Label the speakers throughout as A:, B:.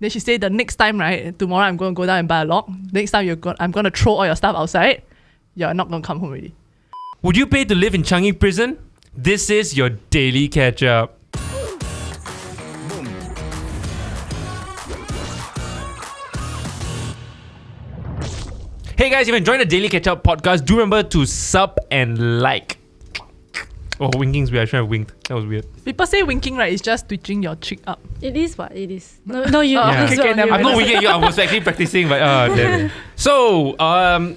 A: Then she said the next time, right, tomorrow I'm going to go down and buy a lock. Next time I'm going to throw all your stuff outside. You're not going to come home already.
B: Would you pay to live in Changi prison? This is your daily catch-up. Hey guys, if you enjoyed the Daily Ketchup podcast, do remember to sub and like. Oh, winking's weird. I should have winked. That was weird.
A: People say winking, right, is just twitching your cheek up.
C: It is what? It is. No, you.
B: Yeah.
A: Okay, never
B: I'm
A: mind.
B: not winking at you. I was actually practicing, but damn it. So,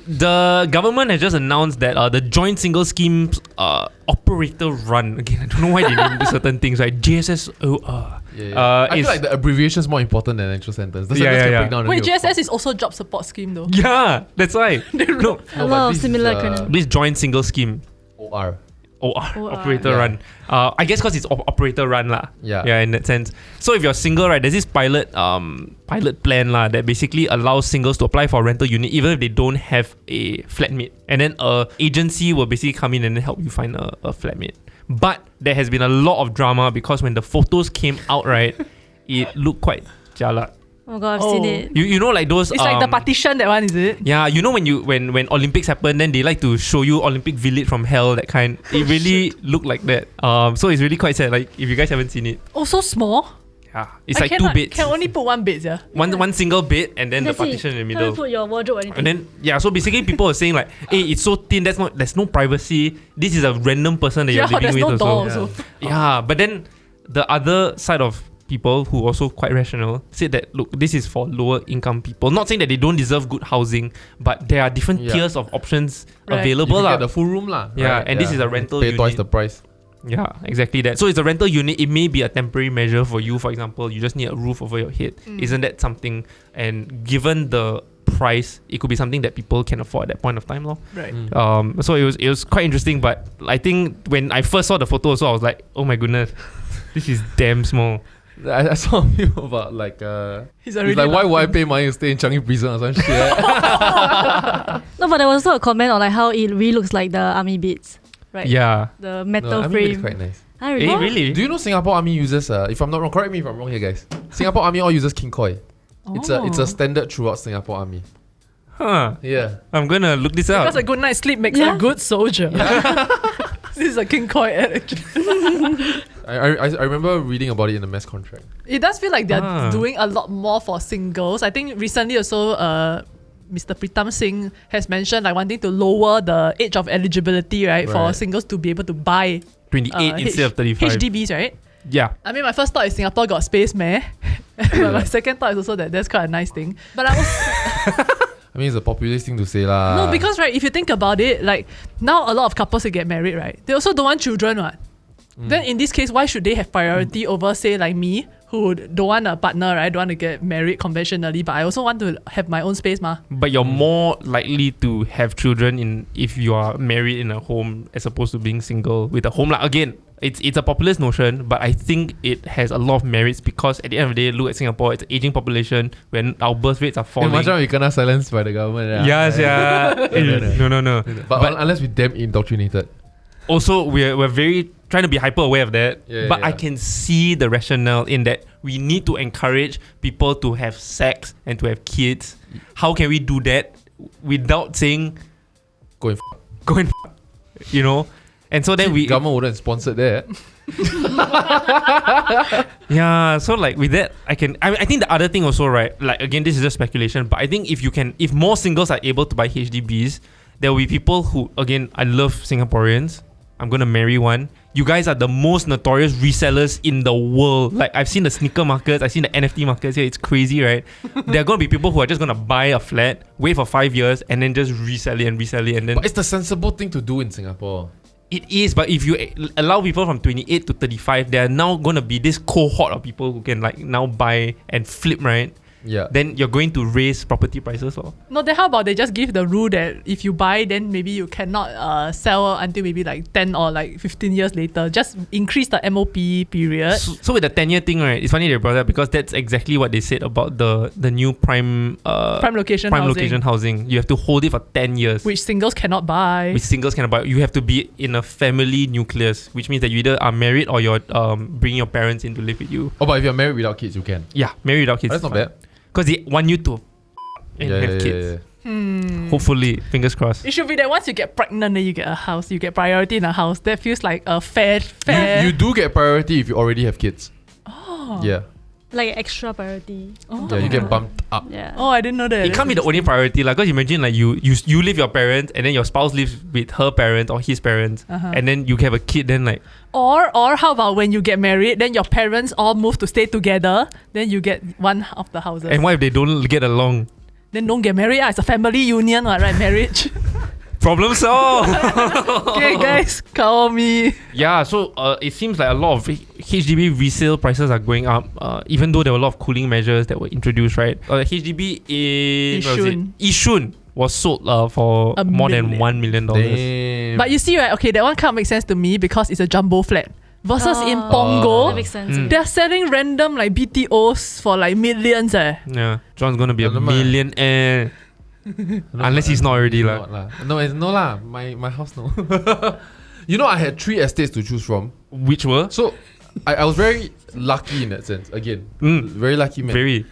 B: the government has just announced that the joint single schemes operator run. Again, I don't know why they name certain things, right? jss-or.
D: I feel like the abbreviation is more important than the actual sentence. The sentence can break down a
A: Wait,
D: little.
A: JSS is also job support scheme though.
B: Yeah, that's why. No,
C: A lot of similar acronyms.
B: this joint single scheme.
D: OR.
B: Operator
D: Yeah.
B: run. I guess because it's operator run lah.
D: Yeah.
B: In that sense. So if you're single, right, there's this pilot plan lah that basically allows singles to apply for a rental unit even if they don't have a flatmate. And then a agency will basically come in and then help you find a flatmate. But there has been a lot of drama because when the photos came out, right, it looked quite jialat.
C: Oh my god, I've seen it.
B: You know, like those.
A: It's like the partition, that one, is it?
B: Yeah, you know when Olympics happen, then they like to show you Olympic village from hell, that kind. It really looked like that. So it's really quite sad. Like if you guys haven't seen it.
A: Oh, so small?
B: Yeah, it's like two beds.
A: Can only put one bed, yeah.
B: One single bed and then
C: That's
B: the partition in the middle.
C: Can't put your wardrobe or anything.
B: And then so basically people are saying like, hey, it's so thin. There's no privacy. This is a random person that you're living
A: there's
B: with
A: no door
B: also.
A: also.
B: Yeah, but then the other side of people who also quite rational said that look, this is for lower income people. Not saying that they don't deserve good housing, but there are different tiers of options
A: Right.
B: available
D: You
B: lah.
D: get the full room lah.
B: Yeah,
D: right?
B: and this is a rental
D: Pay
B: unit.
D: twice the price.
B: Yeah, exactly that. So it's a rental unit. It may be a temporary measure for you. For example, you just need a roof over your head. Isn't that something? And given the price, it could be something that people can afford at that point of time, lor.
A: Right.
B: So it was quite interesting. But I think when I first saw the photo, also I was like, oh my goodness, this is damn small.
D: I saw a meme about like
A: He's
D: it's like why would I pay money to stay in Changi prison or some shit.
C: No, but there was also a comment on like how it really looks like the army beads, right?
B: Yeah.
C: The
D: No,
C: metal
D: I mean
C: frame.
D: it's quite nice.
C: I really?
B: Really?
D: Do you know Singapore Army uses if I'm not wrong, correct me if I'm wrong here guys. Singapore Army all uses king koi. It's a standard throughout Singapore Army.
B: Huh.
D: Yeah.
B: I'm gonna look this up.
A: Because a good night's sleep makes a good soldier. This is a King Koi ad, actually.
D: I remember reading about it in the mess contract.
A: It does feel like they're doing a lot more for singles. I think recently also Mr. Pritam Singh has mentioned like wanting to lower the age of eligibility, right, for
D: Right.
A: singles to be able to buy
B: 28 instead of 35.
A: HDBs, right?
B: Yeah.
A: I mean, my first thought is Singapore got space, meh? But my second thought is also that that's quite a nice thing. But I was...
D: I mean, it's a populist thing to say lah.
A: No, because right, if you think about it, like now a lot of couples that get married, right, they also don't want children, what? Then in this case, why should they have priority over, say, like me, who don't want a partner, right? Don't want to get married conventionally, but I also want to have my own space, ma.
B: But you're more likely to have children if you are married in a home as opposed to being single with a home. Like again, it's a populist notion, but I think it has a lot of merits because at the end of the day, look at Singapore, it's an aging population when our birth rates are falling.
D: Imagine we kena silenced by the government.
B: Yes, yeah. No.
D: But unless we damn indoctrinated.
B: Also, we're very trying to be hyper aware of that. But
D: Yeah.
B: I can see the rationale in that we need to encourage people to have sex and to have kids. How can we do that without saying
D: Go and
B: you know? And so then
D: government wouldn't sponsor that.
B: Yeah, so like with that, I think the other thing also, right, like again, this is just speculation, but I think if more singles are able to buy HDBs, there will be people who, again, I love Singaporeans. I'm gonna marry one. You guys are the most notorious resellers in the world. Like I've seen the sneaker markets, I've seen the NFT markets here. It's crazy, right? There are gonna be people who are just gonna buy a flat, wait for 5 years, and then just resell it, and then.
D: But it's the sensible thing to do in Singapore.
B: It is, but if you allow people from 28 to 35, there are now gonna be this cohort of people who can like now buy and flip, right? then you're going to raise property prices. Or
A: No, then how about they just give the rule that if you buy, then maybe you cannot sell until maybe like 10 or like 15 years later. Just increase the MOP period.
B: so with the 10-year thing, right? It's funny they brought that because that's exactly what they said about the new prime
A: location
B: housing. You have to hold it for 10 years.
A: Which singles cannot buy.
B: Which singles cannot buy. You have to be in a family nucleus, which means that you either are married or you're bringing your parents in to live with you.
D: Oh, but if you're married without kids, you can.
B: Yeah, married without kids.
D: That's not bad.
B: Because they want you to have kids. Hopefully, fingers crossed.
A: It should be that once you get pregnant, then you get a house. You get priority in a house. That feels like a fair.
D: You do get priority if you already have kids.
A: Oh.
D: Yeah.
C: Like extra priority.
A: Oh.
D: Yeah, you get bumped up.
C: Yeah.
A: Oh, I didn't know that.
B: It can't be the only priority, like, because imagine like you live with your parents and then your spouse lives with her parents or his parents, and then you have a kid. Then like,
A: or how about when you get married, then your parents all move to stay together, then you get one of the houses.
B: and what if they don't get along?
A: Then don't get married. It's a family union, right? Marriage.
B: Problem solved.
A: Okay, guys, call me.
B: Yeah, so it seems like a lot of HDB resale prices are going up, even though there were a lot of cooling measures that were introduced, right? HDB in Yishun was sold for more than $1 million.
D: Damn.
A: But you see, right? Okay, that one can't make sense to me because it's a jumbo flat. Versus in Punggol,
C: That makes sense.
A: they're selling random like BTOs for like millions.
B: Yeah, John's gonna be a
D: Alamak.
B: millionaire. Unless he's not already
D: Not lah. No, it's no lah. My house no. You know, I had 3 estates to choose from.
B: Which were?
D: So I was very lucky in that sense. Again, very lucky man.
B: Very.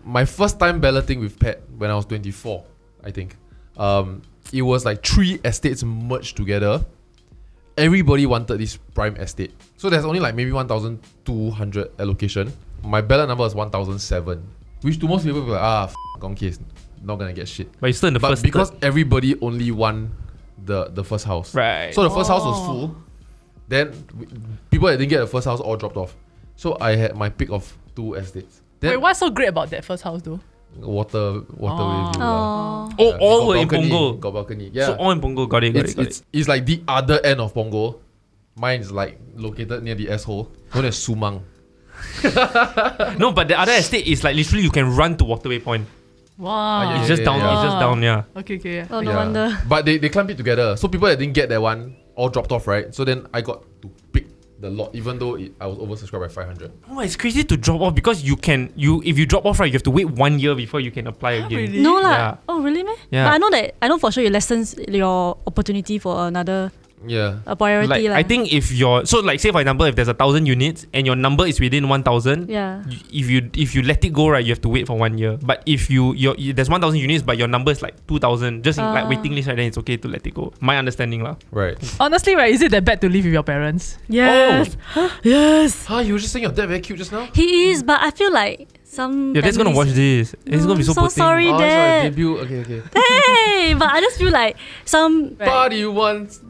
D: My first time balloting with Pat when I was 24, I think. It was like 3 estates merged together. Everybody wanted this prime estate. So there's only like maybe 1,200 allocation. My ballot number was 1,007. Which to most people will be like, gone case. Not gonna get shit.
B: But you're still in the
D: But
B: first.
D: because everybody only won the first house.
B: Right.
D: So the first house was full. Then people that didn't get the first house all dropped off. So I had my pick of 2 estates. Then
A: Wait, what's so great about that first house though?
D: water view.
C: Oh.
B: Oh,
D: Yeah,
B: all
D: got
B: were in
D: balcony,
B: Punggol.
D: Got balcony. Yeah.
B: So all in Punggol. Got it.
D: It's like the other end of Punggol. Mine is like located near the S-hole. Known as Sumang.
B: No, but the other estate is like literally you can run to Waterway Point.
A: Wow.
D: Yeah,
B: It's just down.
D: yeah.
B: It's just down. Yeah.
A: Okay.
C: Oh, no wonder.
D: But they clumped it together. So people that didn't get that one all dropped off, right? So then I got to pick the lot, even though I was oversubscribed by 500.
B: Oh, it's crazy to drop off because if you drop off, right, you have to wait 1 year before you can apply again.
A: Really?
C: No lah.
B: Yeah.
C: Oh really, man?
B: Yeah.
C: But I know for sure you lessens your opportunity for another
D: Yeah.
C: priority
B: Like
C: lah.
B: I think if you're so like say for example if there's 1,000 units and your number is within 1,000,
C: Yeah.
B: if you let it go, right, you have to wait for 1 year. But if there's 1,000 units but your number is like 2,000, just in like waiting list, right, then it's okay to let it go. My understanding lah.
D: Right.
A: Honestly, right, is it that bad to live with your parents?
C: Yes. Yes.
D: You were just saying your dad very cute just now?
C: He is, but I feel like some.
B: Your dad's gonna watch this. It's gonna be so
C: so
B: poor thing.
C: sorry,
D: Oh,
C: Dad.
D: sorry, debut. Okay.
C: Hey, but I just feel like some
D: Party once.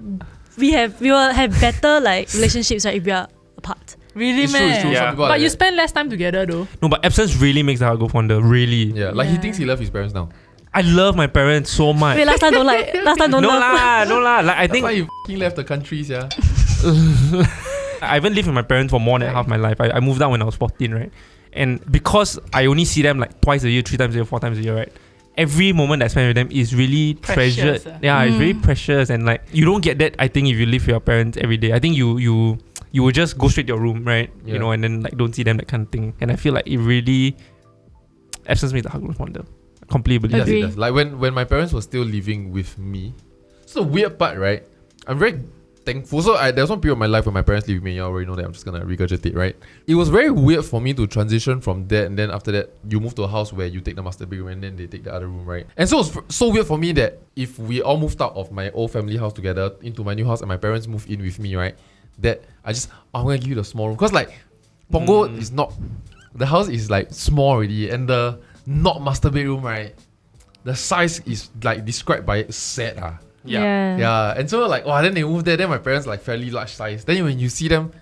C: we will have better like relationships, right, if we are apart.
A: Really,
D: It's true,
A: man?
D: it's true.
B: Yeah.
D: Some people are
A: But
D: like
A: you
D: that.
A: spend less time together though.
B: No, but absence really makes the heart go fonder. Really.
D: Yeah, like he
A: Yeah.
D: thinks he loves his parents now.
B: I love my parents so much.
C: Wait, last time don't
B: no
C: love.
B: lah. Like I
D: That's
B: think
D: why you f***ing left the countries, yeah.
B: I haven't lived with my parents for more than half my life. I moved out when I was 14, right? And because I only see them like twice a year, 3 times a year, 4 times a year, right? Every moment I spend with them is really
A: Precious,
B: treasured. Yeah, it's very precious, and like you don't get that. I think if you live with your parents every day, I think you will just go straight to your room, right?
D: Yeah.
B: You know, and then like don't see them, that kind of thing. And I feel like it really absence makes the heart grow fonder. I completely believe
D: It does,
B: that.
D: it
C: Agree.
D: does. Like when my parents were still living with me. It's the weird part, right? I'm very thankful. So there was one period of my life when my parents lived with me. You already know that. I'm just gonna regurgitate, right? It was very weird for me to transition from that, and then after that, you move to a house where you take the master bedroom and then they take the other room, right? And so it's so weird for me that if we all moved out of my old family house together into my new house and my parents moved in with me, right? That I'm gonna give you the small room, cause like Punggol is not, the house is like small already, and the not master bedroom, right? The size is like described by set. Yeah, and so like, then they moved there. Then my parents like fairly large size. Then when you see them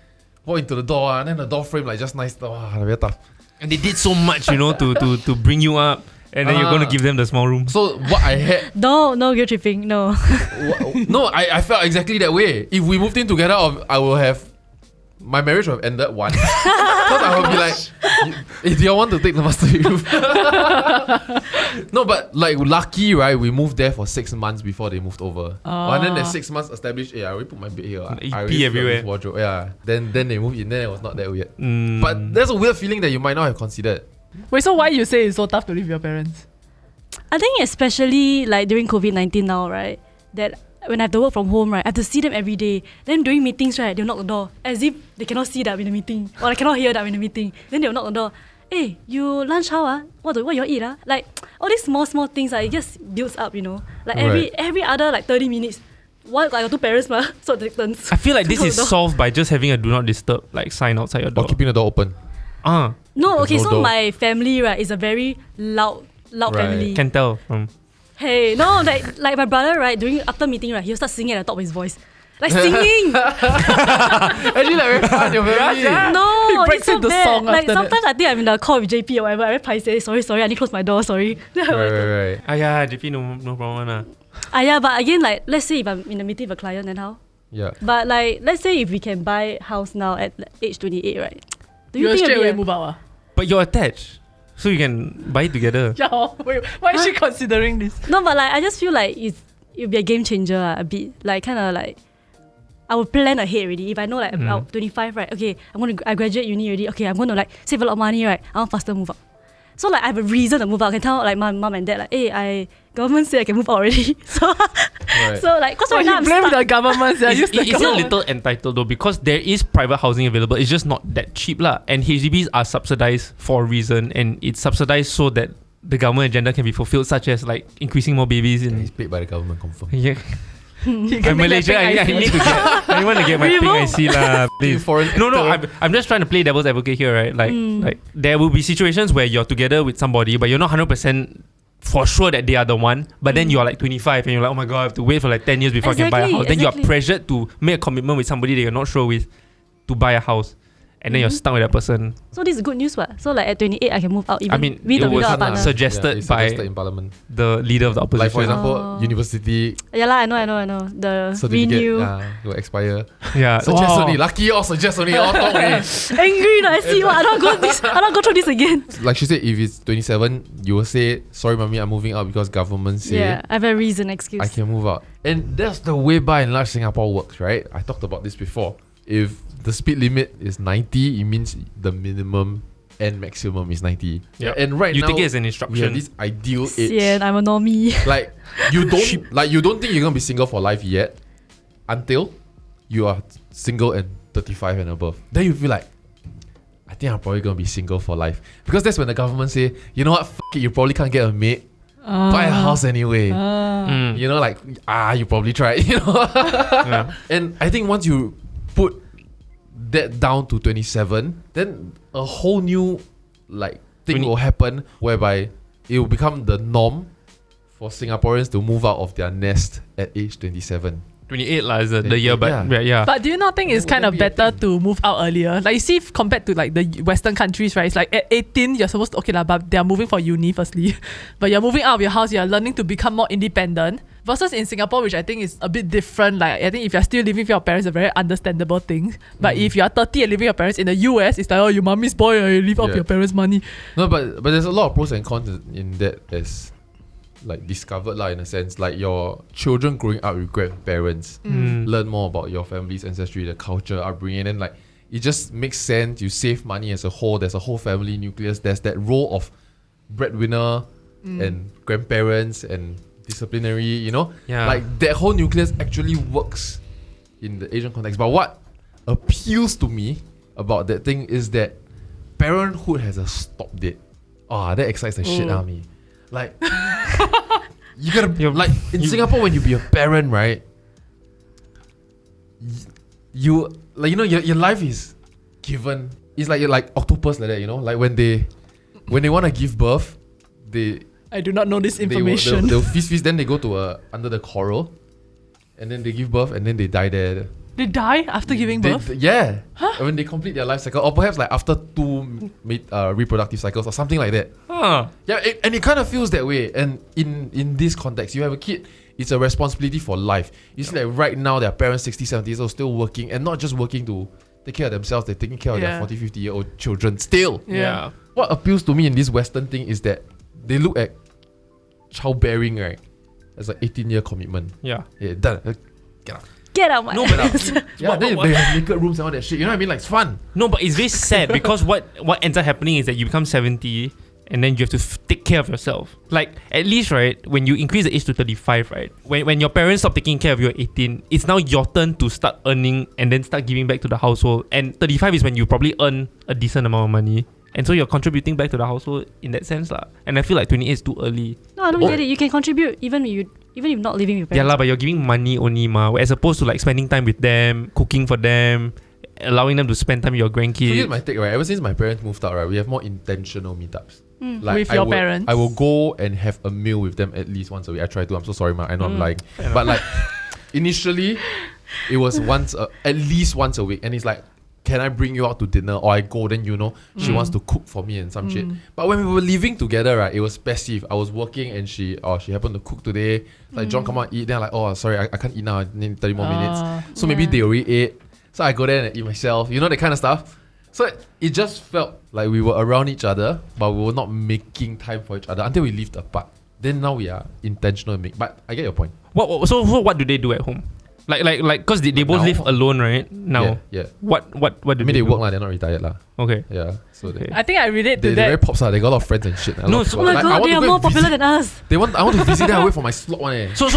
D: walk into the door, and then the door frame like just nice. Very tough.
B: And they did so much, you know, to bring you up, and then you're gonna give them the small room.
D: So what I had,
C: No guilt tripping. No.
D: no, I felt exactly that way. If we moved in together, I will have my marriage would have ended one. Because I would be like, do you want to take the master bedroom? No, but like lucky, right? We moved there for 6 months before they moved over. And then the 6 months established, I already put my bed here.
B: You
D: I
B: pee
D: already
B: everywhere.
D: this wardrobe. Yeah. Then they moved in. Then it was not that weird. But there's a weird feeling that you might not have considered.
A: Wait, so why you say it's so tough to live with your parents?
C: I think especially like during COVID-19 now, right? That when I have to work from home, right, I have to see them every day. Then during meetings, right, they'll knock the door as if they cannot see that I'm in the meeting or I cannot hear that I'm in the meeting. Then they'll knock the door. Hey, you lunch how ah? What you eat ah? Like all these small things, it just builds up, you know. Like every other like 30 minutes. What like your two parents ma? So it takes turns.
B: I feel like this is solved by just having a do not disturb like sign outside your door.
D: Or keeping the door open.
C: No, okay,
D: no
C: so
D: door.
C: my family, right, is a very loud family.
B: Can tell from.
C: Hey, no, like my brother, right, after meeting, right, he'll start singing at the top of his voice. Like singing!
D: Actually, like very fun, your family.
C: No,
A: breaks
C: it's so
A: into
C: bad.
A: song
C: Like
A: after that.
C: sometimes I think I'm in the call with JP or whatever. I very paiseh, sorry, I need to close my door, sorry.
D: Right.
B: Yeah, JP no problem.
C: Yeah, but again, like, let's say if I'm in a meeting with a client, then how?
D: Yeah.
C: But like, let's say if we can buy house now at age 28, right? Do
A: You
C: you think
A: straight
C: it'll
A: away
C: be
A: move out.
B: But you're attached. So you can buy it together.
A: Yeah, wait, why is she considering this?
C: No, but like, I just feel like it'll be a game changer a bit. Like, kind of like, I will plan ahead already. If I know like I'm 25, right? Okay, I graduate uni already. Okay, I'm going to like save a lot of money, right? I want faster move out. So like I have a reason to move out. I can tell like my mom and dad like, hey, government say I can move out already. So so like, cause right now I'm
A: blame
C: stuck.
A: the government. Yeah, use the
B: It's a
A: government.
B: little entitled though because there is private housing available. It's just not that cheap lah. And HDBs are subsidized for a reason, and it's subsidized so that the government agenda can be fulfilled, such as like increasing more babies in.
D: He's paid by the government, confirm.
B: Yeah.
A: You can
B: I'm
A: make
B: Malaysia.
A: that
B: I
A: pink
B: need to get. I want to get my pink IC lah. Please. No. I'm just trying to play devil's advocate here, right? Like there will be situations where you're together with somebody, but you're not 100% for sure that they are the one. But then you're like 25 and you're like, oh my god, I have to wait for like 10 years before I can buy a house. Then you're pressured to make a commitment with somebody that you're not sure with to buy a house, and then you're stuck with that person.
C: So this is good news, what? So like at 28, I can move out. Even
B: I mean,
C: with
B: it
C: or
B: was
C: without a partner.
B: suggested
D: it's
B: by
D: suggested in Parliament.
B: the leader of the opposition.
D: Like for example, university
C: Yeah lah, I know. The
D: certificate
C: renew.
D: will expire.
B: Yeah.
D: Suggest
B: Wow.
D: only, lucky or suggest only, all talk only.
C: Angry, no, I see what I don't go through this again.
D: Like she said, if it's 27, you will say, sorry mommy, I'm moving out because government say
C: Yeah, I have a reason, excuse.
D: I can move out. And that's the way by and large Singapore works, right? I talked about this before. If the speed limit is 90, it means the minimum and maximum is 90.
B: Yeah.
D: And right
B: You
D: now,
B: take it as an
D: we
B: instruction.
D: have this ideal age.
C: Yeah, I'm a normie.
D: Like you don't think you're gonna be single for life yet until you are single and 35 and above. Then you feel like, I think I'm probably gonna be single for life. Because that's when the government say, you know what, f it, you probably can't get a maid. Buy a house anyway. You know, like you probably tried, you know.
B: Yeah.
D: And I think once you put that down to 27, then a whole new like thing will happen whereby it will become the norm for Singaporeans to move out of their nest at age 27.
B: 28 lah is the year, but yeah.
A: But do you not think it's
D: Would
A: kind
D: that
A: of
D: be a
A: better
D: thing?
A: to move out earlier? Like you see, compared to like the Western countries, right? It's like at 18, you're supposed to, okay lah, but they're moving for uni firstly. But you're moving out of your house, you're learning to become more independent. Versus in Singapore, which I think is a bit different. Like I think if you're still living with your parents, it's a very understandable thing. But if you're 30 and living with your parents in the US, it's like, oh, you mommy's boy, or you live off your parents' money.
D: No, but there's a lot of pros and cons in that as like discovered lah, in a sense. Like your children growing up with grandparents learn more about your family's ancestry, the culture, upbringing, and like it just makes sense. You save money as a whole. There's a whole family nucleus. There's that role of breadwinner and grandparents and disciplinary, you know?
B: Yeah.
D: Like that whole nucleus actually works in the Asian context. But what appeals to me about that thing is that parenthood has a stop date. That excites the shit out of me. Like you gotta like in Singapore when you be a parent, right? You like, you know, your life is given. It's like you're like octopus like that, you know? Like when they want to give birth,
A: I do not know this information.
D: They'll feast, then they go to under the coral, and then they give birth, and then they die there.
A: They die after giving birth?
D: Yeah. When they complete their life cycle, or perhaps like after 2 reproductive cycles or something like that. Yeah, and it kind of feels that way. And in this context, you have a kid, it's a responsibility for life. You see, like right now, their parents 60, 70 years old still working, and not just working to take care of themselves. They're taking care of their
A: Yeah.
D: 40, 50-year-old children still.
A: Yeah.
D: What appeals to me in this Western thing is that they look at childbearing, right, as an 18-year commitment.
B: Yeah.
D: Yeah, done. Get out.
C: Get out my
B: No, but
D: Yeah, then
B: what-
D: they have naked rooms and all that shit. You know what I mean? Like, it's fun.
B: No, but it's very sad because what ends up happening is that you become 70 and then you have to take care of yourself. Like, at least, right, when you increase the age to 35, right, when your parents stop taking care of you at 18, it's now your turn to start earning and then start giving back to the household. And 35 is when you probably earn a decent amount of money. And so you're contributing back to the household in that sense, lah. And I feel like 28 is too early.
C: No, I don't get it. You can contribute even if you're not living with your
B: Yeah,
C: parents.
B: lah, but you're giving money only, ma. As opposed to like spending time with them, cooking for them, allowing them to spend time with your
D: So here's
B: grandkids.
D: my take, right? Ever since my parents moved out, right, we have more intentional meetups.
A: With your parents.
D: I will go and have a meal with them at least once a week. I try to. I'm so sorry, ma. I know I'm lying. But like, initially, it was at least once a week. And it's like, can I bring you out to dinner? Or I go, then she wants to cook for me and some shit. But when we were living together, right, it was passive. I was working and she happened to cook today. Like, John, come out, eat. Then I'm like, oh, sorry, I can't eat now. I need 30 more minutes. So maybe
C: Yeah.
D: they already ate. So I go there and eat myself. You know, that kind of stuff. So it just felt like we were around each other, but we were not making time for each other until we lived apart. Then now we are intentional. But I get your point.
B: So what do they do at home? Like, because they both
D: Now?
B: live alone, right? Now.
D: Yeah.
B: What do
D: I mean,
B: they
D: they
B: do?
D: work lah. They're not retired lah.
B: Okay.
D: Yeah. So
B: Okay.
A: I think I relate to
D: they're very
A: that.
D: pops lah. They got a lot of friends and shit. A lot
B: No,
D: of
B: so-
C: Oh
D: people.
C: my
D: Like, I
C: god,
D: want
C: they
D: to
C: are
D: go
C: more
D: and
C: popular
D: visit-
C: than us.
D: I want to visit them. I wait for my slot one.
B: So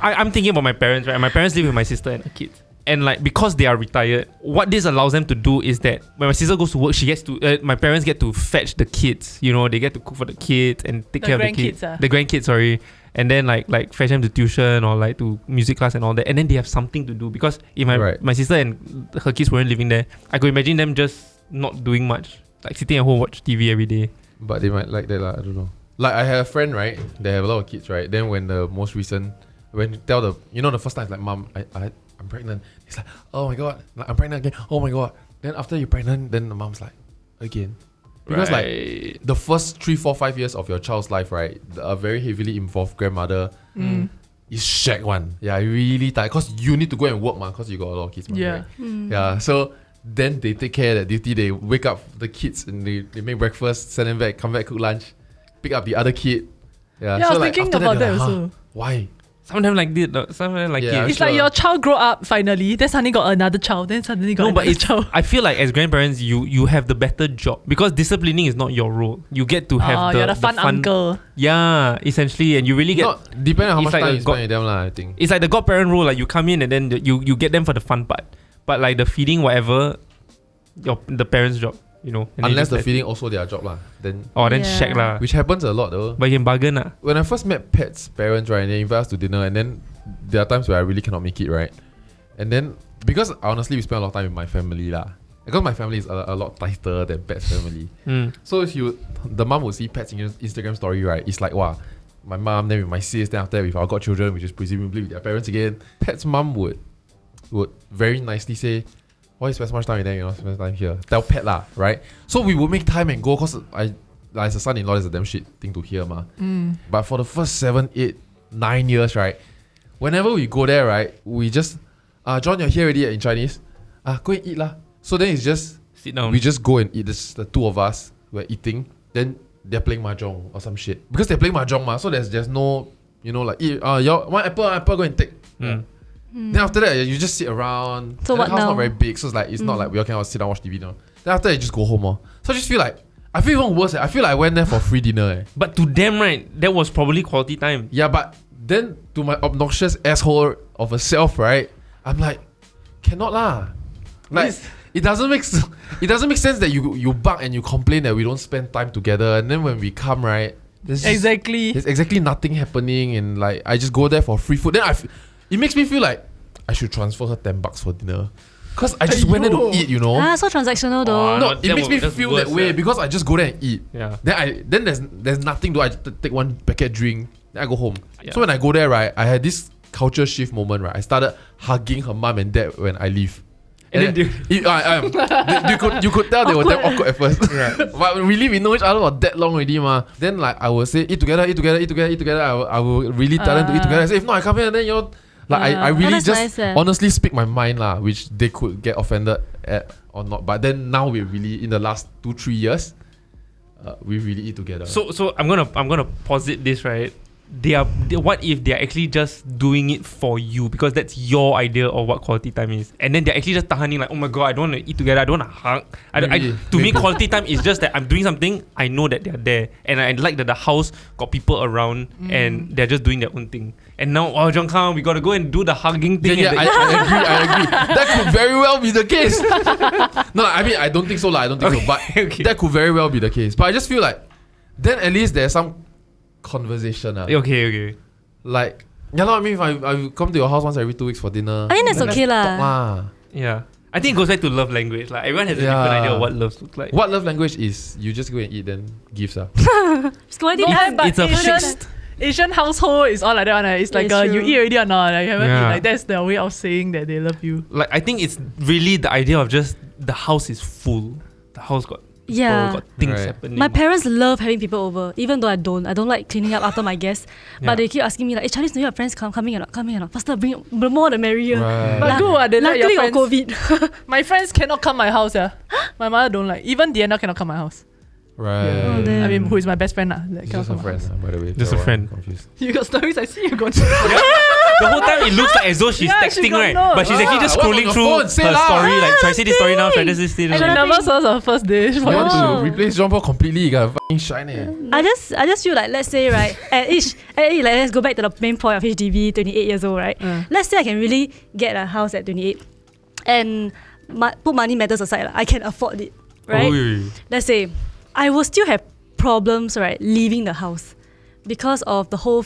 B: I'm thinking about my parents, right? My parents live with my sister and her kids. And like, because they are retired, what this allows them to do is that when my sister goes to work, my parents get to fetch the kids. You know, they get to cook for the kids and take
A: The
B: care of the
A: grandkids,
B: kids.
A: ah.
B: The grandkids, sorry. And then like fetch them to tuition or like to music class and all that. And then they have something to do because if my sister and her kids weren't living there, I could imagine them just not doing much, like sitting at home watch TV every day.
D: But they might like that lah. I don't know. Like I have a friend, right? They have a lot of kids, right? Then when the most recent, when you tell the first time it's like, Mom, I'm pregnant. It's like, oh my god, like, I'm pregnant again. Oh my god. Then after you're pregnant, then the mom's like, again. Because like the first 3, 4, 5 years of your child's life, right? A very heavily involved grandmother is shag one. Yeah, really tired. Because you need to go and work, man. Because you got a lot of kids, man.
A: Yeah.
D: Right? Yeah. So then they take care of that duty. They wake up the kids and they make breakfast, send them back, come back, cook lunch, pick up the other kid. Yeah,
A: Yeah, I was
D: like,
A: thinking
D: after
A: about
D: they're
A: that
D: like,
A: also.
D: Why?
B: Sometimes like this, sometimes like
D: Yeah,
B: it.
A: It's like your child grow up finally, then suddenly got another child, then suddenly got
B: No, but
A: another
B: it's.
A: child.
B: I feel like as grandparents, you have the better job because disciplining is not your role. You get to have
A: You're the fun uncle.
B: Yeah, essentially, and you really get.
D: Not depending on how
B: it's
D: much
B: like
D: time
B: a
D: you spend with them, lah. I think.
B: It's like the godparent role. Like you come in and then you get them for the fun part, but like the feeding whatever, the parents' job. You know, and they
D: Unless
B: just
D: the
B: let-
D: feeding also their job, lah. Then
B: then
C: Yeah.
B: shag lah.
D: which happens a lot though.
B: But you can bargain lah.
D: When I first met Pet's parents, right, and they invite us to dinner, and then there are times where I really cannot make it, right? And then because honestly we spend a lot of time with my family lah. Because my family is a lot tighter than Pet's family. So the mom would see Pet's Instagram story, right? It's like, wow, my mom, then with my sis, then after that with our godchildren, which is presumably with their parents again. Pet's mom would very nicely say, why you spend so much time with them, you know, spend time here. Tell Pet lah, right? So we would make time and go because as a son-in-law, it's a damn shit thing to hear, ma. But for the first 7, 8, 9 years, right? Whenever we go there, right, we just, John, you're here already in Chinese. Go and eat lah. So then it's just,
B: Sit down.
D: we just go and eat. The two of us, we're eating. Then they're playing mahjong or some shit. Because they're playing mahjong, ma. So there's no, you know, like, y'all, one apple, go and take. Then after that, you just sit around.
C: So
D: And
C: what
D: the house
C: now?
D: not very big, so it's not like we all can all sit down watch TV now. Then after that, you just go home. So I just feel like, I feel even worse. I feel like I went there for free dinner.
B: But to them, right, that was probably quality time.
D: Yeah, but then to my obnoxious asshole of a self, right? I'm like, cannot lah. Like it doesn't make sense that you bug and you complain that we don't spend time together, and then when we come, right, there's exactly nothing happening, and like I just go there for free food. Then it makes me feel like I should transfer her $10 for dinner. Cause I just went there to eat, you know.
C: So transactional though.
D: No,
B: that
D: it makes me
B: that's
D: feel
B: worse,
D: that way
B: yeah.
D: because I just go there and eat.
B: Yeah.
D: Then there's nothing to. I just take one packet drink. Then I go home.
B: Yeah.
D: So when I go there, right, I had this culture shift moment. Right, I started hugging her mom and dad when I leave.
B: And then
D: you could tell they were damn awkward at first. But really, we know each other for that long already, ma. Then like I will say eat together. I will really tell them to eat together. I say if not, I come here and then Like I really
C: that's
D: just
C: nice,
D: honestly speak my mind lah, which they could get offended at or not. But then now we really in the last 2-3 years, we really eat together.
B: So I'm gonna posit this, right. What if they're actually just doing it for you because that's your idea of what quality time is, and then they're actually just tahaning like, oh my god, I don't want to eat together, I don't want to hug. To me, quality time is just that I'm doing something, I know that they're there, and I like that the house got people around and they're just doing their own thing. And now, oh John Kang, we gotta go and do the hugging thing.
D: I agree. That could very well be the case. No, I mean I don't think so lah. I don't think so, but that could very well be the case. But I just feel like then at least there's some conversation.
B: Okay.
D: Like, I mean, if I come to your house once every 2 weeks for dinner,
C: I think that's okay lah.
D: talk lah.
B: Yeah. I think it goes back to love language. Like everyone has a different idea of what love looks like.
D: What love language is? You just go and eat, then gifts.
B: It's a fixed.
A: Asian household is all like that one. It's like you eat already or not? Like, you haven't eat. Like that's their way of saying that they love you.
B: Like I think it's really the idea of just the house is full. The house got got things happening.
C: My parents love having people over, even though I don't. I don't like cleaning up after my guests. But they keep asking me like, hey, Chinese New Year friends coming or not? Faster, bring the more the merrier.
D: Right.
A: But good, they like your
C: luckily
A: friends.
C: got COVID.
A: My friends cannot come my house. My mother don't like. Even Diana cannot come my house.
D: Right.
C: Oh, damn.
A: I mean, who is my best friend? That
D: Just a friend, by the way.
B: Just a friend.
D: Confused.
A: You got stories? I see you got.
B: The whole time it looks like as though she's
A: Yeah, she
B: texting,
A: got
B: right?
A: notes.
B: But she's actually just
D: Ah, what
B: scrolling
D: on
B: through
D: your phone?
B: her
D: Say
B: story.
D: lah.
B: Like, should I say this story now? Should I just say this?
A: She
B: Now?
A: never serves her first dish.
D: You want
C: Oh.
D: to replace Jean Paul completely? You gotta fucking shine it.
C: I just feel like, let's say right, at each like, let's go back to the main point of HDB, 28 years old, right? Let's say I can really get a house at 28 and put money matters aside, I can afford it, right?
B: Oy.
C: Let's say I will still have problems, right, leaving the house because of the whole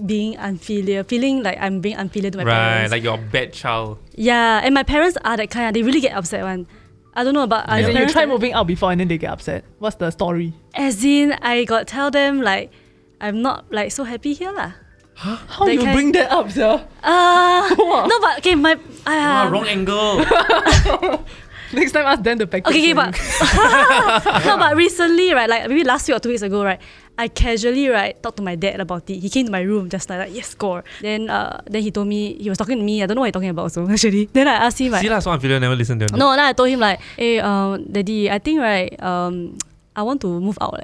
C: being unfilial, feeling like I'm being unfilial to my
B: Right,
C: parents.
B: like you're a bad child.
C: Yeah, and my parents are that kind. They really get upset one. I don't know about
A: As in, you
C: parents
A: try
C: that-
A: moving out before and then they get upset. What's the story?
C: As in, I got tell them like I'm not like so happy here lah.
A: How
C: That
A: you
C: kind-
A: bring that up, sir?
C: No, but okay, my
B: Wrong angle.
A: Next time ask them to package.
C: okay,
A: for
C: but
A: you.
C: no, but recently, right, like maybe last week or 2 weeks ago, right, I casually talked to my dad about it. He came to my room just like yes, score. Then he told me he was talking to me. I don't know what he's talking about also actually. Then I asked him like,
B: See lah, so unfilial never listen to them.
C: no, then I told him like, hey, daddy, I think right, I want to move out,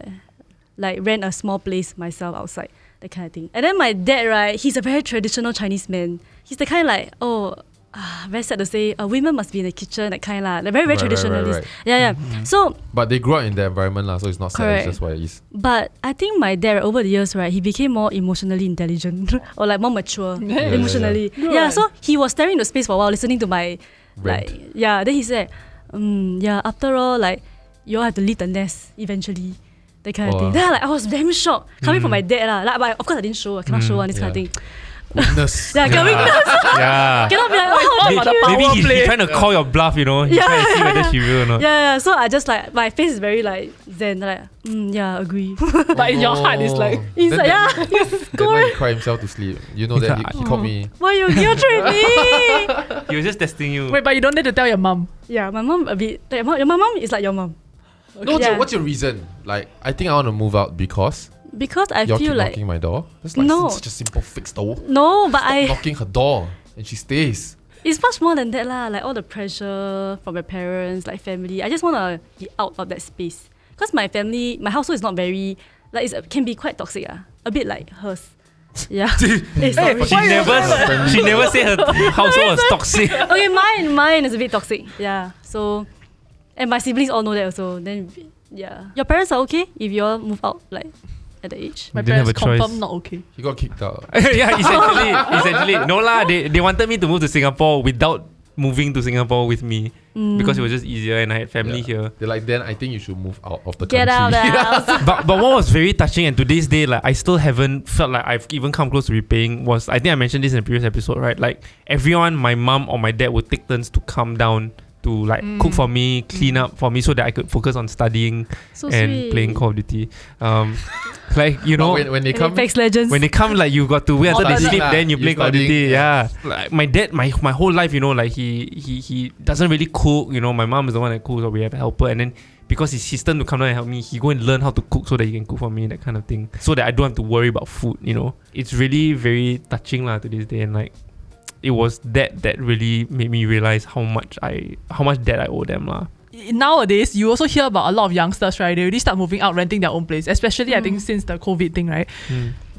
C: like rent a small place myself outside, that kind of thing. And then my dad, right, he's a very traditional Chinese man. He's the kind like, very sad to say, women must be in the kitchen, that kind lah. Like very
D: Right,
C: traditionalist.
D: right.
C: Yeah. So,
D: But they grew up in the environment lah, so it's not sad.
C: Correct.
D: It's just what it is.
C: but I think my dad over the years, right, he became more emotionally intelligent or like more mature
A: Yeah,
C: emotionally.
A: Good.
C: Yeah, so he was staring into space for a while, listening to my
D: Rant.
C: Then he said, after all, like you all have to leave the nest eventually. That kind of thing.
D: Wow.
C: Then I was damn shocked coming from my dad lah. Like, but of course I didn't show. I cannot show this kind of
D: Yeah.
C: thing.
D: Witness.
C: Yeah, can we
B: Yeah.
C: cannot be like, oh,
A: About the
B: Maybe
A: power
B: he's
A: play.
B: trying to call your bluff, you know. He's
C: Yeah.
B: trying to see whether she will or not.
C: yeah. So I just like my face is very like zen. Like, yeah, agree.
A: But in your heart, it's like,
C: He's
D: Then
C: like,
D: that-
C: yeah, yes,
D: That night
C: score.
D: he cried himself to sleep. You know that he called me.
C: Why you guilt trip me?
B: He was just testing you.
A: wait, but you don't need to tell your mom.
C: Yeah, my mom a bit. Like, my mom is like your mom.
D: No,
C: Yeah.
D: what's your reason? Like, I think I want to move out because
C: Because I
D: y'all keep
C: feel like
D: knocking my door. That's like
C: No.
D: such a simple fix though.
C: no, but
D: Stop
C: I
D: knocking her door and she stays.
C: it's much more than that lah. Like all the pressure from my parents, like family. I just want to be out of that space. Because my family, my household is not very like can be quite toxic. A bit like hers. Yeah. Hey, sorry.
B: She never said her household was toxic.
C: Okay, mine is a bit toxic. Yeah. So, and my siblings all know that also. Then, yeah. Your parents are okay if you all move out like at the age.
A: My
B: Didn't have
A: parents
B: a choice.
A: confirm not okay.
D: He got kicked out.
B: Yeah, essentially. No lah, they wanted me to move to Singapore without moving to Singapore with me because it was just easier and I had family here.
D: They're like, then I think you should move out of the
C: Get
D: country.
C: out of the house.
B: But what was very touching, and to this day, like I still haven't felt like I've even come close to repaying, was I think I mentioned this in a previous episode, right? Like everyone, my mom or my dad would take turns to come down to like cook for me, clean up for me, so that I could focus on studying
C: So
B: and
C: sweet.
B: playing Call of Duty. Like you know,
D: But when they come,
C: Apex Legends.
B: when they come, like you got to wait until they
D: Studying
B: sleep,
D: lah.
B: then you
D: You
B: play Call of
D: studying,
B: Duty.
D: yeah.
B: Yeah, like my dad, my whole life, you know, like he doesn't really cook. You know, my mom is the one that cooks, or we have a helper, and then because his sister to come down and help me, he go and learn how to cook so that he can cook for me, that kind of thing. So that I don't have to worry about food, you know. It's really very touching to this day, and like it was that really made me realize how much debt I owe them lah.
A: Nowadays, you also hear about a lot of youngsters, right? They already start moving out, renting their own place, especially I think since the COVID thing, right?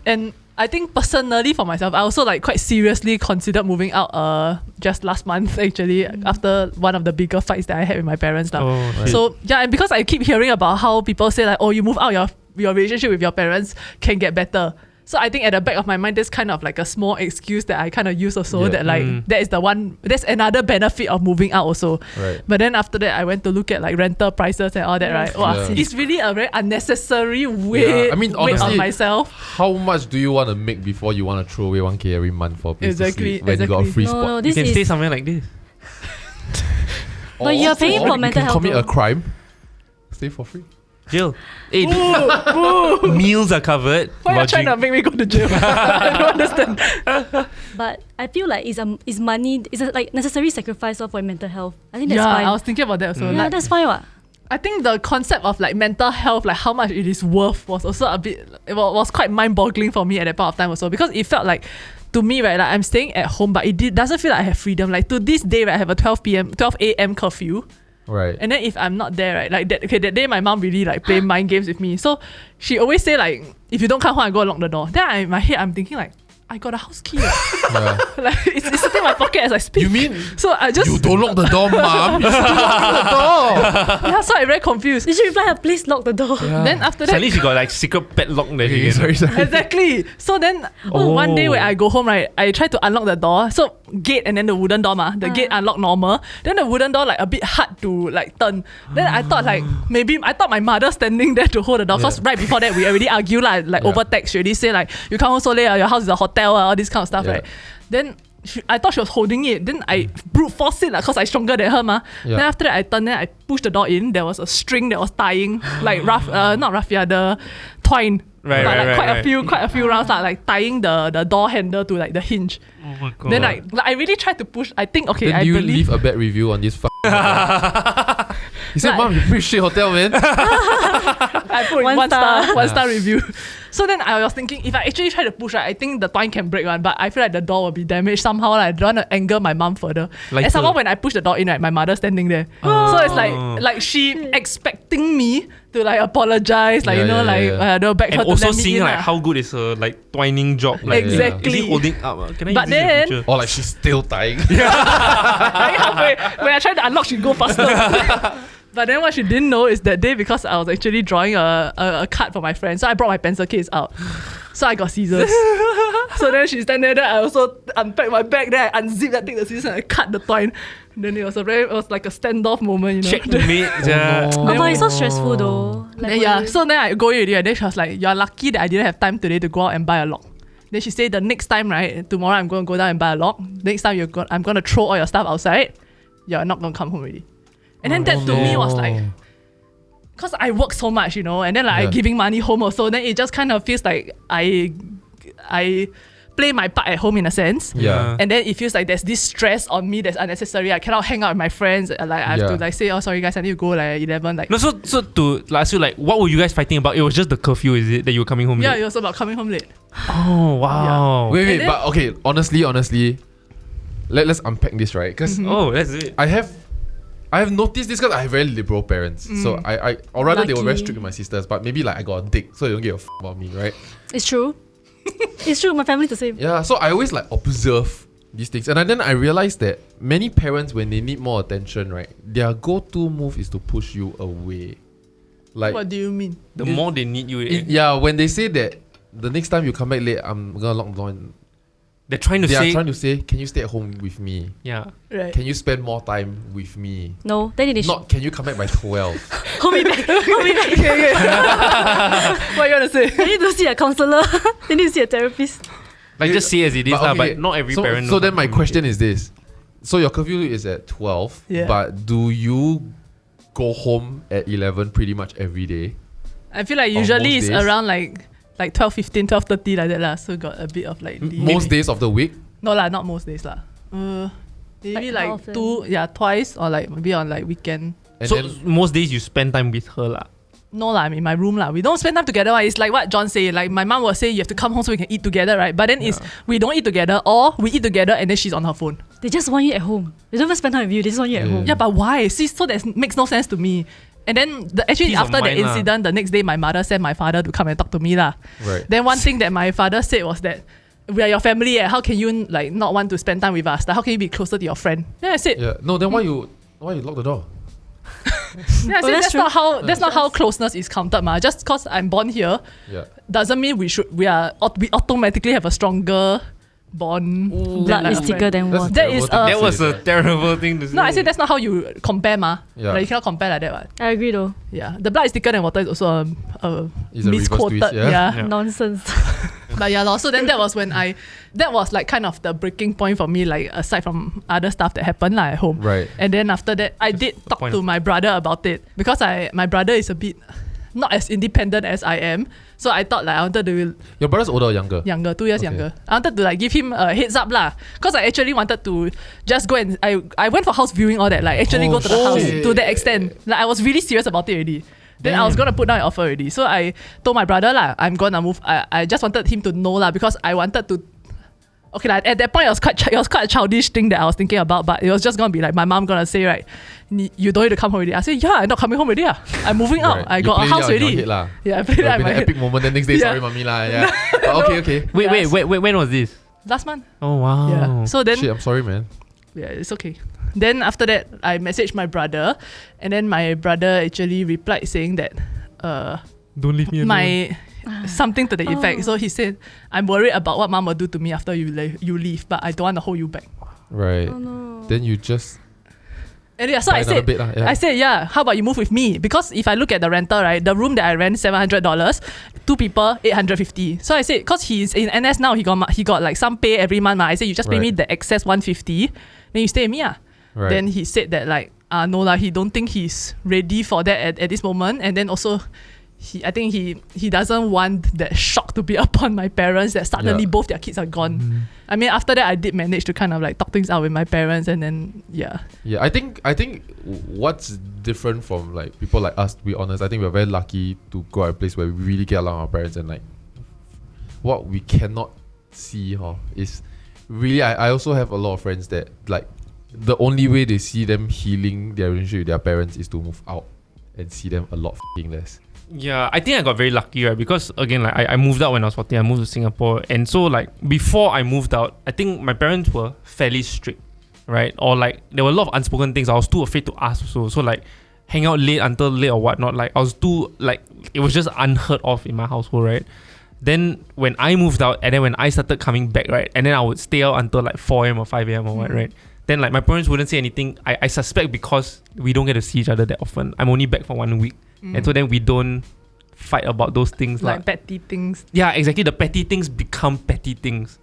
A: And I think personally for myself, I also like quite seriously considered moving out just last month actually, after one of the bigger fights that I had with my parents. So yeah, and because I keep hearing about how people say like, oh, you move out, your relationship with your parents can get better. So I think at the back of my mind, there's kind of like a small excuse that I kind of use also, that like that's another benefit of moving out also.
D: Right.
A: But then after that, I went to look at like rental prices and all that, right? Wow, it's really a very unnecessary weight,
D: I mean,
A: weight
D: honestly,
A: on myself.
D: How much do you want to make before you want to throw away 1K every month for a place to sleep when you got a free spot?
C: No,
B: You
C: this
B: can
C: is
B: stay somewhere like this.
C: But you're paying for
D: you
C: mental
D: can
C: health.
D: commit a
C: though.
D: crime. Stay for free.
B: Jail. Hey, meals are covered.
A: Why are you trying to make me go to jail? I don't understand.
C: But I feel like it's money. It's a like necessary sacrifice for your mental health. I think that's
A: Yeah,
C: fine.
A: I was thinking about that also.
C: Yeah,
A: Like,
C: that's fine. What?
A: I think the concept of like mental health, like how much it is worth, was also a bit, it was quite mind-boggling for me at that point of time also, because it felt like, to me, right, like I'm staying at home, but it doesn't feel like I have freedom. Like to this day, right, I have a 12 a.m. curfew.
D: Right.
A: And then if I'm not there, right, like that day my mom really like play mind games with me. So she always say like, if you don't come home, I go lock the door. Then in my head, I'm thinking like, I got a house key. Like it's sitting in my pocket as I speak.
D: You mean
A: so I just
D: you don't lock the door, mom? You should lock the door.
A: yeah, so I'm very confused.
C: Did you reply her? Please lock the door.
A: Then after that,
B: Suddenly she got like secret padlock that she can.
D: Sorry.
A: exactly. So then one day when I go home, right, I try to unlock the door. So gate and then the wooden door, the gate unlock normal. Then the wooden door like a bit hard to like turn. Then I thought like I thought my mother standing there to hold the door, because right before that we already argue like over text. She already say like, you come home so late, your house is a hotel, all this kind of stuff, right? Then I thought she was holding it. Then I brute force it because I stronger than her, Then after that I turned, then I pushed the door in. There was a string that was tying like not raffia, the twine.
B: Right,
A: but
B: right,
A: like
B: right,
A: quite a few rounds, like tying the door handle to like the hinge.
B: Oh my god.
A: Then I really tried to push. I think
D: Then
A: I
D: you
A: believe.
D: leave a bad review on this He said,
A: Like-
D: mom, you pretty shit hotel, man.
A: I put
C: One
A: one
C: star.
A: star review. So then I was thinking, if I actually try to push, right, I think the twine can break one, but I feel like the door will be damaged somehow. Like, I don't want to anger my mom further.
B: Like
A: and somehow
B: her.
A: when I push the door in, right, my mother's standing there. So it's like she expecting me to like apologize, like the back her
B: And
A: to
B: also
A: let me
B: seeing
A: in,
B: like
A: lah.
B: how good is her like twining job. Like,
A: Exactly.
B: Is he holding up? Can I
A: But
B: use this in
A: then-
B: future?
D: Or like she's still tying.
A: Like halfway, when I tried to unlock, she go faster. But then what she didn't know is that day, because I was actually drawing a card for my friend, so I brought my pencil case out. So I got scissors. So then she stand there, then I also unpacked my bag, then I unzipped, I take the scissors and I cut the twine. Then it was like a standoff moment,
B: Checkmate. yeah.
C: Oh, but it's so stressful though. Like,
A: Then, so then I go in already, and then she was like, you're lucky that I didn't have time today to go out and buy a lock. Then she said, the next time, right, tomorrow I'm going to go down and buy a lock. Next time I'm going to throw all your stuff outside. You're not going to come home already. And then that to me was like, because I work so much, and then like I'm giving money home also, then it just kind of feels like I play my part at home in a sense.
D: Yeah.
A: And then it feels like there's this stress on me that's unnecessary. I cannot hang out with my friends. Like I have to like say, oh sorry guys, I need to go like 11. Like
B: No, so to ask you, like, what were you guys fighting about? It was just the curfew, is it, that you were coming home
A: yeah,
B: late?
A: it was about coming home late.
B: Oh wow.
D: Wait,
A: And then-
D: but okay, honestly, let's unpack this, right? Because
B: Oh, that's it.
D: I have noticed this because I have very liberal parents. So or rather they were very
C: Lucky.
D: strict with my sisters, but maybe like I got a dick, so they don't give a f about me, right?
C: It's true. It's true. My family's the same.
D: Yeah, so I always like observe these things. And then I realized that many parents, when they need more attention, right, their go-to move is to push you away. Like,
A: What do you mean?
B: The more they need you,
D: yeah, when they say that the next time you come back late, I'm gonna lock the door. And
B: they're trying to
D: they
B: say,
D: are trying to say, can you stay at home with me?
B: yeah.
A: Right.
D: Can you spend more time with me?
C: No, then they should
D: Not can you come back by 12?
C: hold me back. Hold me back.
A: Okay. What you want to say?
C: They need to see a counselor. They need to see a therapist.
B: Like just say as it is,
D: okay,
B: but not every
D: so,
B: parent.
D: So
B: knows
D: then
B: how
D: my
B: to
D: question is this. So your curfew is at 12,
A: Yeah.
D: but do you go home at 11 pretty much every day?
A: I feel like
D: On
A: usually
D: most
A: it's
D: days?
A: around like 12:15, 12:30 like that lah. So got a bit of like
D: Most days of the week?
A: No lah, not most days lah. Maybe
C: Like how
A: like
C: often?
A: twice or like maybe on like weekend.
D: And
B: So
D: then,
B: most days you spend time with her lah.
A: No lah, I'm in my room lah. We don't spend time together. It's like what John say. Like my mom will say, you have to come home so we can eat together, right? But then it's we don't eat together, or we eat together and then she's on her phone.
C: They just want you at home. They don't even spend time with you. They just want you at home.
A: Yeah, but why? See, so that makes no sense to me. And then actually
B: Peace of
A: after the
B: mind lah.
A: incident, the next day my mother sent my father to come and talk to me lah.
D: right.
A: Then one thing that my father said was that we are your family. How can you like not want to spend time with us? Like, how can you be closer to your friend? Then I said,
D: Yeah. No, then why you lock the door?
A: yeah, I said
C: that's
A: that's not how closeness is counted, ma. Just because I'm born here
D: Yeah.
A: doesn't mean we automatically have a stronger bond.
C: Blood
A: than, like,
C: is
A: a
C: thicker
A: friend.
C: than
D: That's
C: water.
A: That is
D: terrible thing
B: That
D: to
B: was
D: say,
B: a terrible thing to say.
A: No, I said that's not how you compare, ma.
D: Yeah.
A: Like, you cannot compare like that, what?
C: I agree though.
A: Yeah, the blood is thicker than water is also a
D: It's a reverse
A: misquoted.
D: twist, yeah?
A: Yeah.
B: Yeah.
C: Nonsense.
A: But yeah, lor. So then that was when that was like kind of the breaking point for me, like aside from other stuff that happened like, at home.
D: Right.
A: And then after that, I did
B: the
A: talk
B: point
A: to
B: of-
A: my brother about it because my brother is a bit not as independent as I am. So I thought like I wanted to
D: Your brother's older or younger?
A: younger, 2 years
D: Okay.
A: younger. I wanted to like give him a heads up lah. Cause I actually wanted to just go and I went for house viewing all that, like actually go to the house
D: shit.
A: to that extent. Like I was really serious about it already. Then I was gonna put down an offer already. So I told my brother lah, I'm gonna move. I just wanted him to know lah because I wanted to. Okay, like at that point it was quite a childish thing that I was thinking about, but it was just gonna be like my mom gonna say, right, you don't need to come home already. I said, yeah, I'm not coming home already. I'm moving out.
D: Right.
A: I
D: You
A: got a
D: played it
A: house
D: out in your
A: already.
D: head lah.
A: Yeah, I played it
D: It
A: out
D: would
A: in
D: have
A: my
D: been an
A: head.
D: epic moment. Then next day,
A: Yeah.
D: sorry, mommy lah. Yeah. But okay.
B: Wait, when was this?
A: Last month.
B: Oh wow.
A: Yeah. So then
D: Shit, I'm sorry, man.
A: yeah, it's okay. Then after that, I messaged my brother, and then my brother actually replied saying that,
B: Don't leave me alone.
A: my something to the effect. So he said, "I'm worried about what mom will do to me after you leave, but I don't want to hold you back."
D: Right.
C: Oh no.
D: Then you just
A: And yeah, so
D: buy
A: I
D: another
A: said,
D: bed lah. Yeah.
A: I said, yeah, how about you move with me? Because if I look at the rental, right, the room that I rent $700, 2 people $850. So I said, cause he's in NS now, he got like some pay every month. I said, you just pay me
D: Right.
A: the excess $150, then you stay with me.
D: Right.
A: Then he said that like, no lah, he don't think he's ready for that at this moment. And then also, I think he doesn't want that shock to be upon my parents that suddenly
D: Yeah.
A: both their kids are gone. I mean, after that, I did manage to kind of like talk things out with my parents, and then yeah.
D: Yeah, I think what's different from like people like us, to be honest, I think we're very lucky to go at a place where we really get along with our parents, and like what we cannot see is really I also have a lot of friends that like the only way they see them healing their relationship with their parents is to move out and see them a lot less.
B: Yeah, I think I got very lucky, right? Because again, like I moved out when I was 14. I moved to Singapore, and so like before I moved out, I think my parents were fairly strict, right? Or like there were a lot of unspoken things I was too afraid to ask. So like hang out late until late or whatnot. Like I was too like it was just unheard of in my household, right? Then when I moved out, and then when I started coming back, right, and then I would stay out until like 4 a.m. or 5 a.m. or what, right? Then like my parents wouldn't say anything. I suspect because we don't get to see each other that often. I'm only back for 1 week. And so then we don't fight about those things.
A: Like petty things.
B: Yeah, exactly. The petty things become petty things.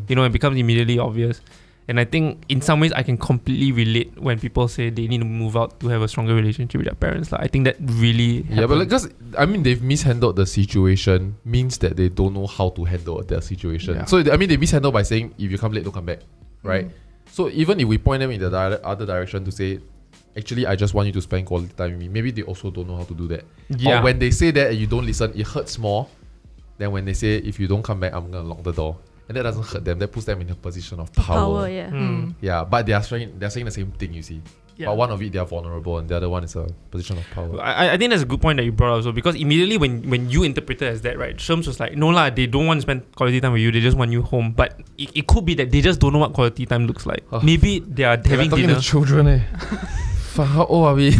B: You know, it becomes immediately obvious. And I think in some ways I can completely relate when people say they need to move out to have a stronger relationship with their parents. Like I think that really
D: Yeah, but
B: happens.
D: like, because I mean they've mishandled the situation means that they don't know how to handle their situation.
B: Yeah.
D: So I mean they mishandle by saying if you come late, don't come back, right? So even if we point them in the other direction to say, actually I just want you to spend quality time with me, maybe they also don't know how to do that.
B: Yeah.
D: Or when they say that and you don't listen, it hurts more than when they say if you don't come back, I'm gonna lock the door. And that doesn't hurt them. That puts them in a position of power.
C: Yeah.
D: Yeah, but they're saying the same thing, you see.
A: Yeah.
D: But one of it they are vulnerable and the other one is a position of power.
B: I think that's a good point that you brought up also, because immediately when you interpret it as that, right, Sherms was like, no lah, they don't want to spend quality time with you, they just want you home. But it could be that they just don't know what quality time looks like.
D: Oh.
B: Maybe they are having
D: talking
B: dinner.
D: to children, eh. Fuck, how old are we?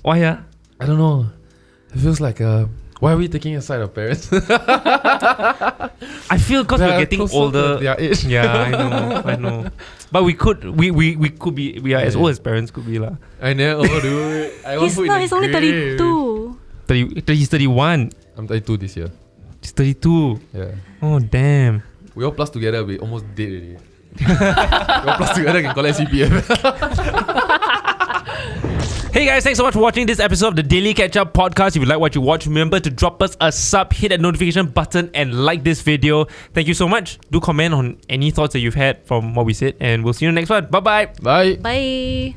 B: Why yeah?
D: I don't know. It feels like why are we taking a side of parents?
B: I feel because we're getting
D: closer
B: older.
D: to their age.
B: Yeah, I know. But we could be as
D: Yeah.
B: old as parents could be lah.
D: I know, dude. I want
C: He's
D: put in
C: not.
D: the
C: He's only
D: grave.
C: 32.
B: He's 31.
D: I'm 32 this year.
B: He's 32.
D: Yeah.
B: Oh damn.
D: We all plus together, we almost dead already. We all plus together can collect CPF.
B: Hey guys, thanks so much for watching this episode of the Daily Ketchup podcast. If you like what you watch, remember to drop us a sub, hit that notification button, and like this video. Thank you so much. Do comment on any thoughts that you've had from what we said, and we'll see you in the next one. Bye bye.
D: Bye.
C: Bye.